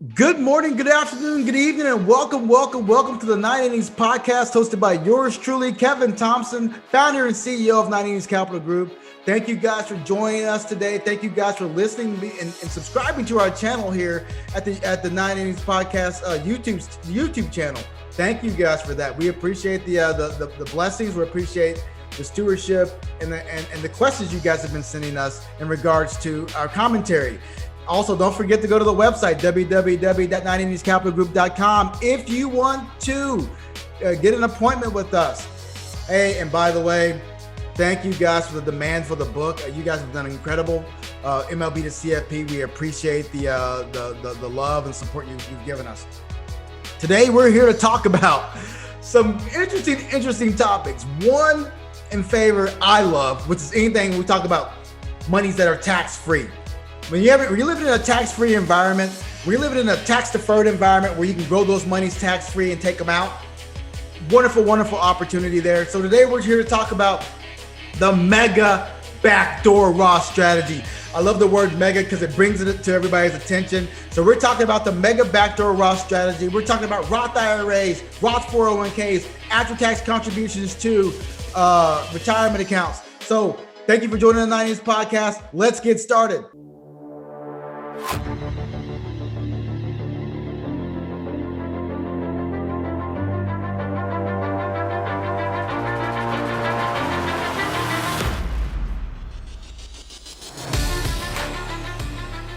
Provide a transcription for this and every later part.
Good morning, good afternoon, good evening, and welcome to the Nine Innings Podcast, hosted by yours truly, Kevin Thompson, founder and CEO of Nine Innings Capital Group. Thank you guys for joining us today. Thank you guys for listening and subscribing to our channel here at the Nine Innings Podcast YouTube channel. Thank you guys for that. We appreciate the blessings. We appreciate the stewardship and the questions you guys have been sending us in regards to our commentary. Also, don't forget to go to the website, www.nineinningscapitalgroup.com, if you want to get an appointment with us. Hey, and by the way, thank you guys for the demand for the book. You guys have done incredible. MLB to CFP, we appreciate the love and support you've given us. Today, we're here to talk about some interesting topics. One in favor I love, which is anything we talk about monies that are tax-free. When you're living in a tax-free environment, when you're living in a tax-deferred environment where you can grow those monies tax-free and take them out, wonderful opportunity there. So today we're here to talk about the mega backdoor Roth strategy. I love the word mega because it brings it to everybody's attention. So we're talking about the mega backdoor Roth strategy. We're talking about Roth IRAs, Roth 401ks, after-tax contributions to retirement accounts. So thank you for joining the 90s podcast. Let's get started.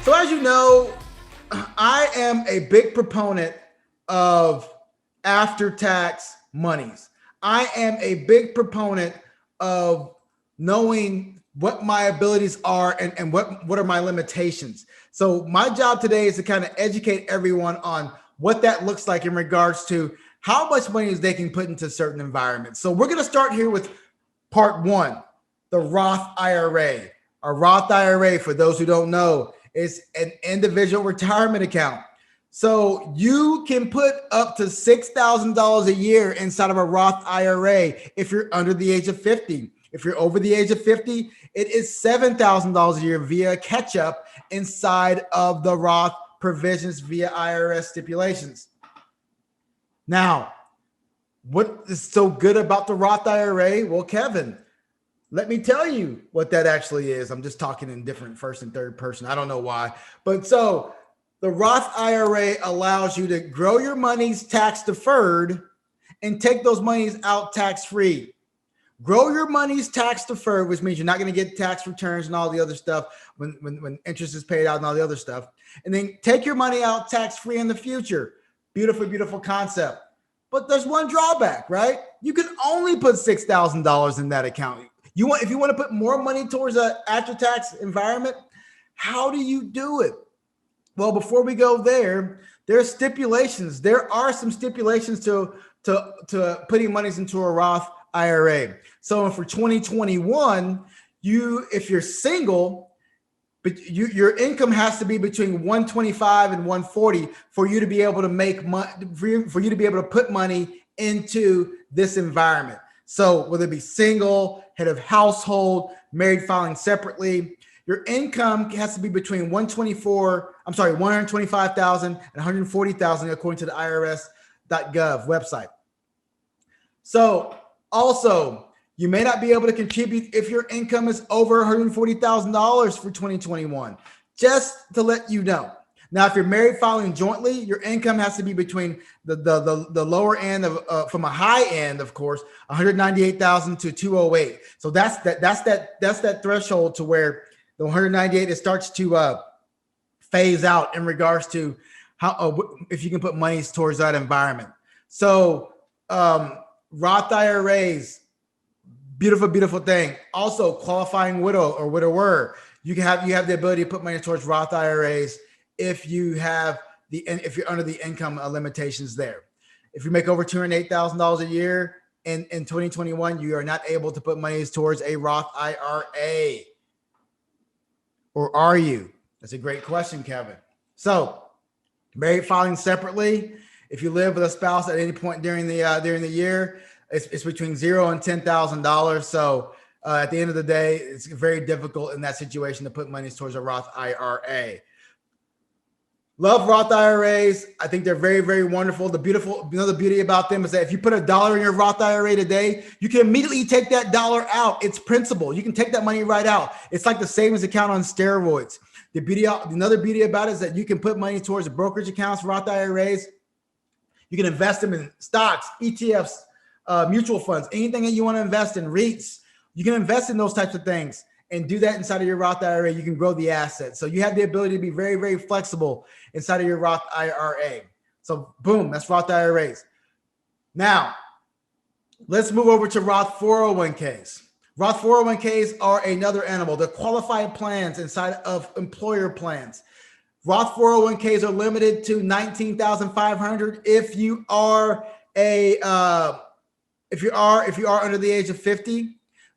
So as you know, I am a big proponent of after-tax monies. I am a big proponent of knowing what my abilities are and what are my limitations. So my job today is to kind of educate everyone on what that looks like in regards to how much money they can put into certain environments. So we're going to start here with part one, the Roth IRA. A Roth IRA, for those who don't know, is an individual retirement account. So you can put up to $6,000 a year inside of a Roth IRA if you're under the age of 50. If you're over the age of 50, it is $7,000 a year via catch-up inside of the Roth provisions via IRS stipulations. Now, what is so good about the Roth IRA? Well, Kevin, let me tell you what that actually is. I'm just talking in different first and third person. I don't know why. But so the Roth IRA allows you to grow your monies tax deferred and take those monies out tax free. Grow your monies tax deferred, which means you're not going to get tax returns and all the other stuff when interest is paid out and all the other stuff. And then take your money out tax free in the future. Beautiful concept. But there's one drawback, right? You can only put $6,000 in that account. If you want to put more money towards an after-tax environment, how do you do it? Well, before we go there are stipulations. There are some stipulations to putting monies into a Roth IRA. So for 2021, if you're single, but your income has to be between 125 and 140 for you to be able to make money, for you to be able to put money into this environment. So whether it be single, head of household, married filing separately, your income has to be between 125,000 and 140,000 according to the IRS.gov website. So also, you may not be able to contribute if your income is over $140,000 for 2021, just to let you know. Now, if you're married filing jointly, your income has to be between the lower end of from a high end, of course, 198,000 to 208. So that's that threshold to where the 198 it starts to phase out in regards to how if you can put monies towards that environment. So Roth IRAs, beautiful thing. Also, qualifying widow or widower, you have the ability to put money towards Roth IRAs if you're under the income limitations there. If you make over $208,000 a year in 2021, you are not able to put monies towards a Roth IRA. Or are you? That's a great question, Kevin. So, married filing separately. If you live with a spouse at any point during the year, it's between $0 and $10,000. So at the end of the day, it's very difficult in that situation to put money towards a Roth IRA. Love Roth IRAs. I think they're very, very wonderful. The beauty about them is that if you put $1 in your Roth IRA today, you can immediately take that dollar out. It's principal. You can take that money right out. It's like the savings account on steroids. Another beauty about it is that you can put money towards brokerage accounts, Roth IRAs. You can invest them in stocks, ETFs, mutual funds, anything that you want to invest in, REITs. You can invest in those types of things and do that inside of your Roth IRA. You can grow the assets. So you have the ability to be very, very flexible inside of your Roth IRA. So boom, that's Roth IRAs. Now, let's move over to Roth 401ks. Roth 401ks are another animal. They're qualified plans inside of employer plans. Roth 401ks are limited to $19,500 if you are under the age of 50.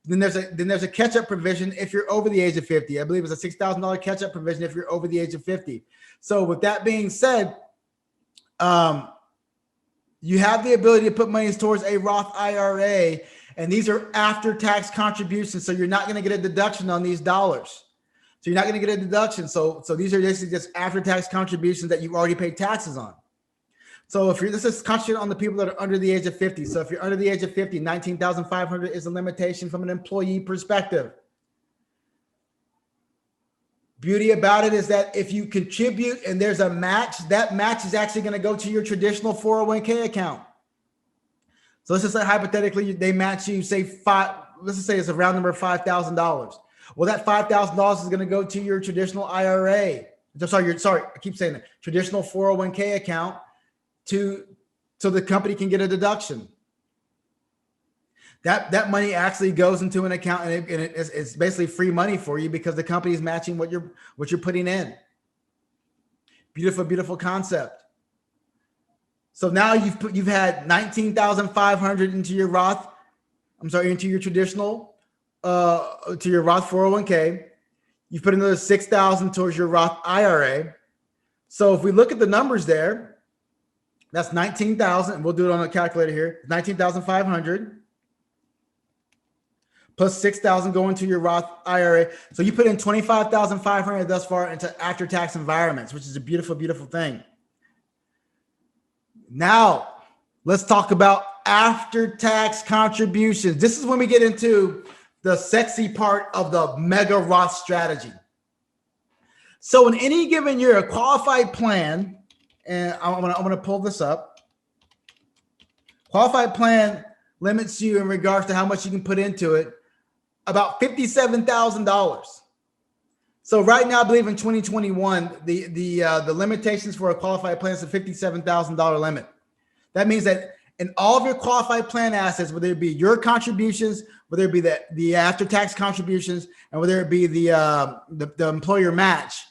Then there's a catch-up provision if you're over the age of 50. I believe it's a $6,000 catch-up provision if you're over the age of 50. So with that being said, you have the ability to put money towards a Roth IRA, and these are after-tax contributions. So you're not going to get a deduction on these dollars. So you're not going to get a deduction. So these are just after-tax contributions that you've already paid taxes on. So this is concentrated on the people that are under the age of 50. So if you're under the age of 50, $19,500 is a limitation from an employee perspective. Beauty about it is that if you contribute and there's a match, that match is actually going to go to your traditional 401k account. So let's just say hypothetically they match you, let's just say it's a round number of $5,000. Well, that $5,000 is going to go to your traditional IRA. I keep saying that, traditional 401k account. So the company can get a deduction. That money actually goes into an account, and it's basically free money for you because the company is matching what you're putting in. Beautiful, beautiful concept. So now you've had $19,500 into your Roth. Into your traditional, to your Roth 401k. You've put another $6,000 towards your Roth IRA. So if we look at the numbers there, that's $19,000. We'll do it on a calculator here. $19,500 plus $6,000 going to your Roth IRA. So you put in $25,500 thus far into after-tax environments, which is a beautiful, beautiful thing. Now, let's talk about after-tax contributions. This is when we get into the sexy part of the mega Roth strategy. So in any given year, a qualified plan, and I'm gonna pull this up. Qualified plan limits you in regards to how much you can put into it, about $57,000. So right now, I believe in 2021, the limitations for a qualified plan is a $57,000 limit. That means that in all of your qualified plan assets, whether it be your contributions, whether it be the after-tax contributions, and whether it be the employer match,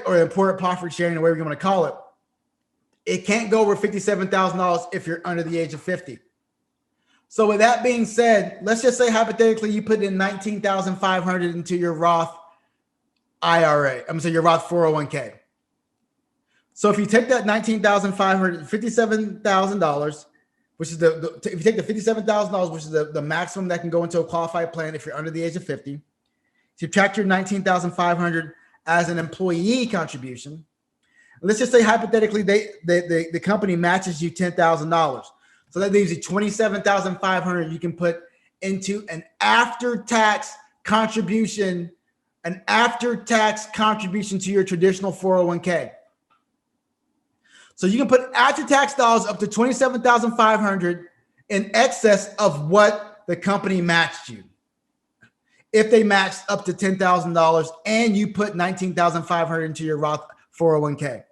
or employer profit sharing, or whatever you want to call it, it can't go over $57,000 if you're under the age of 50. So with that being said, let's just say hypothetically you put in $19,500 into your Roth IRA. Your Roth 401k. So if you take that $19,500, $57,000, which is if you take the $57,000, which is the maximum that can go into a qualified plan if you're under the age of 50, subtract your $19,500 as an employee contribution. Let's just say hypothetically the company matches you $10,000. So that leaves you $27,500 you can put into an after-tax contribution to your traditional 401k. So you can put after-tax dollars up to $27,500 in excess of what the company matched you. If they matched up to $10,000 and you put $19,500 into your Roth 401k.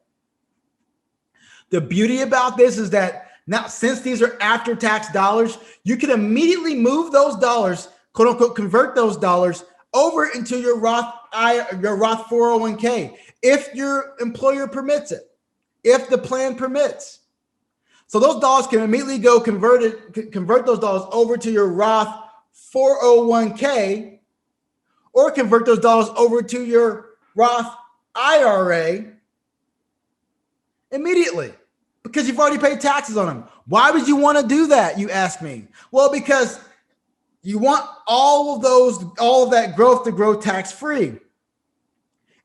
The beauty about this is that now, since these are after-tax dollars, you can immediately move those dollars, quote unquote, convert those dollars over into your Roth 401k if your employer permits it, if the plan permits. So those dollars can immediately go convert those dollars over to your Roth 401k, or convert those dollars over to your Roth IRA immediately, because you've already paid taxes on them. Why would you want to do that, you ask me? Well, because you want all of that growth to grow tax-free.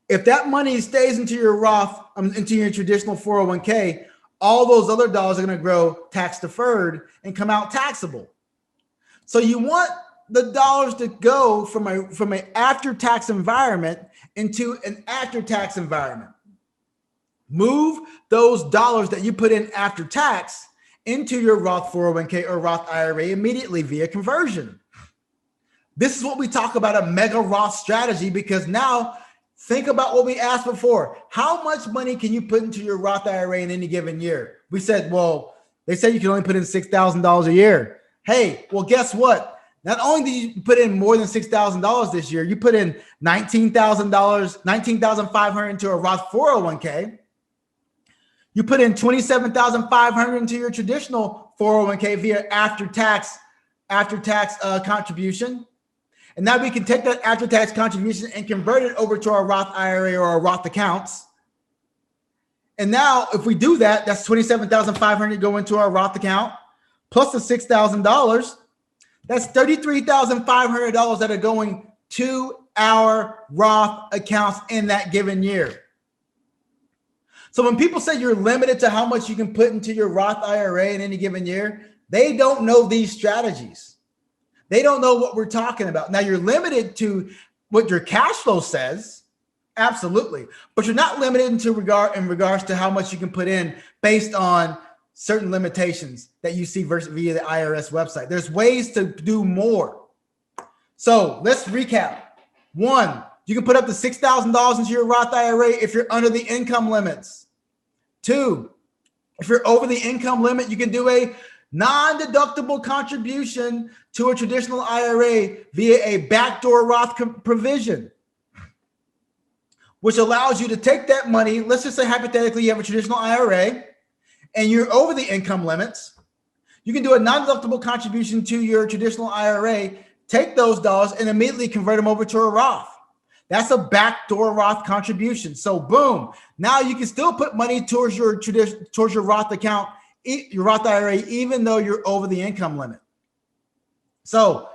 If that money stays into your Roth, into your traditional 401k, all those other dollars are going to grow tax deferred and come out taxable. So you want the dollars to go from an after-tax environment into an after-tax environment. Move those dollars that you put in after tax into your Roth 401k or Roth IRA immediately via conversion. This is what we talk about, a mega Roth strategy, because now think about what we asked before. How much money can you put into your Roth IRA in any given year? We said, well, they said you can only put in $6,000 a year. Hey, well, guess what? Not only did you put in more than $6,000 this year, you put in $19,000, $19,500 into a Roth 401k. You put in $27,500 into your traditional 401k via after-tax contribution. And now we can take that after-tax contribution and convert it over to our Roth IRA or our Roth accounts. And now if we do that, that's $27,500 go into our Roth account, plus the $6,000. That's $33,500 that are going to our Roth accounts in that given year. So when people say you're limited to how much you can put into your Roth IRA in any given year, they don't know these strategies. They don't know what we're talking about. Now, you're limited to what your cash flow says, absolutely, but you're not limited in regards to how much you can put in based on certain limitations that you see via the IRS website. There's ways to do more. So let's recap. One, you can put up to $6,000 into your Roth IRA if you're under the income limits. Two, if you're over the income limit, you can do a non-deductible contribution to a traditional IRA via a backdoor Roth provision, which allows you to take that money. Let's just say hypothetically you have a traditional IRA and you're over the income limits. You can do a non-deductible contribution to your traditional IRA, take those dollars and immediately convert them over to a Roth. That's a backdoor Roth contribution. So boom, now you can still put money towards your Roth account, your Roth IRA, even though you're over the income limit. So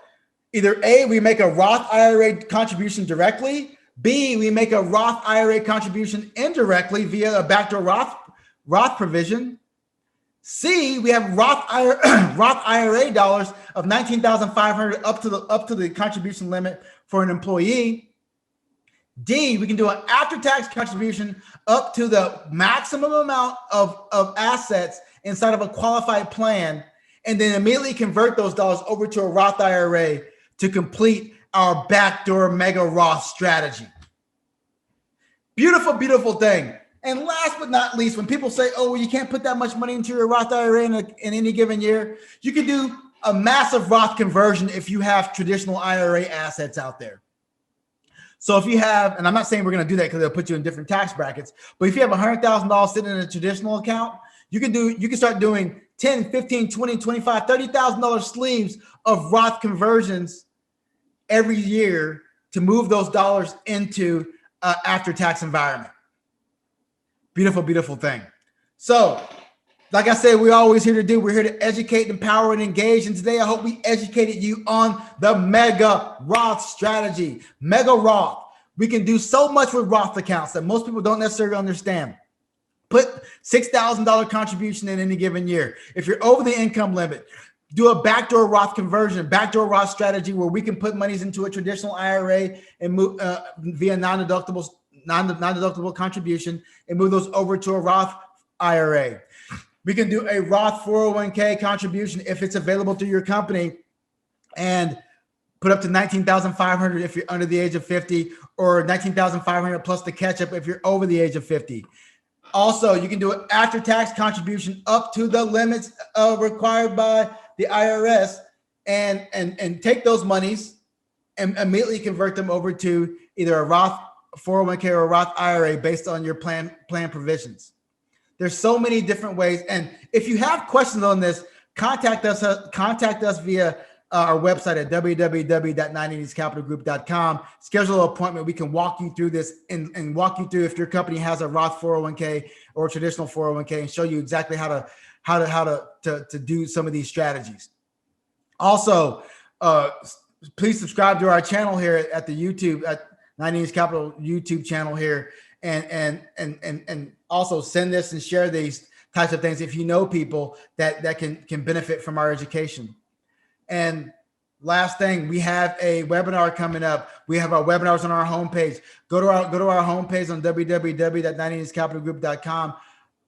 either A, we make a Roth IRA contribution directly. B, we make a Roth IRA contribution indirectly via a backdoor Roth provision. C, we have Roth IRA dollars of $19,500 up to the contribution limit for an employee. D, we can do an after-tax contribution up to the maximum amount of assets inside of a qualified plan, and then immediately convert those dollars over to a Roth IRA to complete our backdoor mega Roth strategy. Beautiful, beautiful thing. And last but not least, when people say, oh, well, you can't put that much money into your Roth IRA in any given year, you can do a massive Roth conversion if you have traditional IRA assets out there. So if you have, and I'm not saying we're going to do that because they'll put you in different tax brackets, but if you have $100,000 sitting in a traditional account, you can start doing $10, $15, $20, $25, $30,000 sleeves of Roth conversions every year to move those dollars into an after-tax environment. Beautiful, beautiful thing. So like I said, we're always here to educate, empower, and engage. And today I hope we educated you on the mega Roth strategy. Mega Roth. We can do so much with Roth accounts that most people don't necessarily understand. Put $6,000 contribution in any given year. If you're over the income limit, do a backdoor Roth conversion, backdoor Roth strategy where we can put monies into a traditional IRA and move via non-deductible contribution and move those over to a Roth IRA. We can do a Roth 401k contribution if it's available through your company and put up to $19,500 if you're under the age of 50, or $19,500 plus the catch up if you're over the age of 50. Also, you can do an after-tax contribution up to the limits required by the IRS and take those monies and immediately convert them over to either a Roth 401k or a Roth IRA based on your plan provisions. There's so many different ways. And if you have questions on this, contact us via our website at www.980capitalgroup.com. Schedule an appointment. We can walk you through this and walk you through if your company has a Roth 401k or a traditional 401k and show you exactly how to do some of these strategies. Also, please subscribe to our channel here at the YouTube at 90 Years Capital YouTube channel here, and also send this and share these types of things if you know people that can benefit from our education. And last thing, we have a webinar coming up. We have our webinars on our homepage. Go to our homepage on www.90yearscapitalgroup.com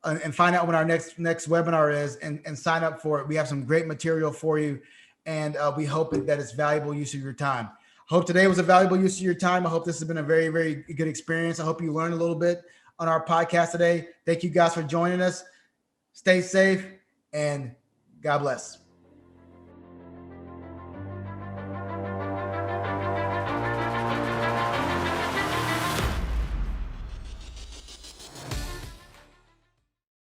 and find out when our next webinar is, and sign up for it. We have some great material for you, and we hope that it's valuable use of your time. Hope today was a valuable use of your time. I hope this has been a very, very good experience. I hope you learned a little bit on our podcast today. Thank you guys for joining us. Stay safe and God bless.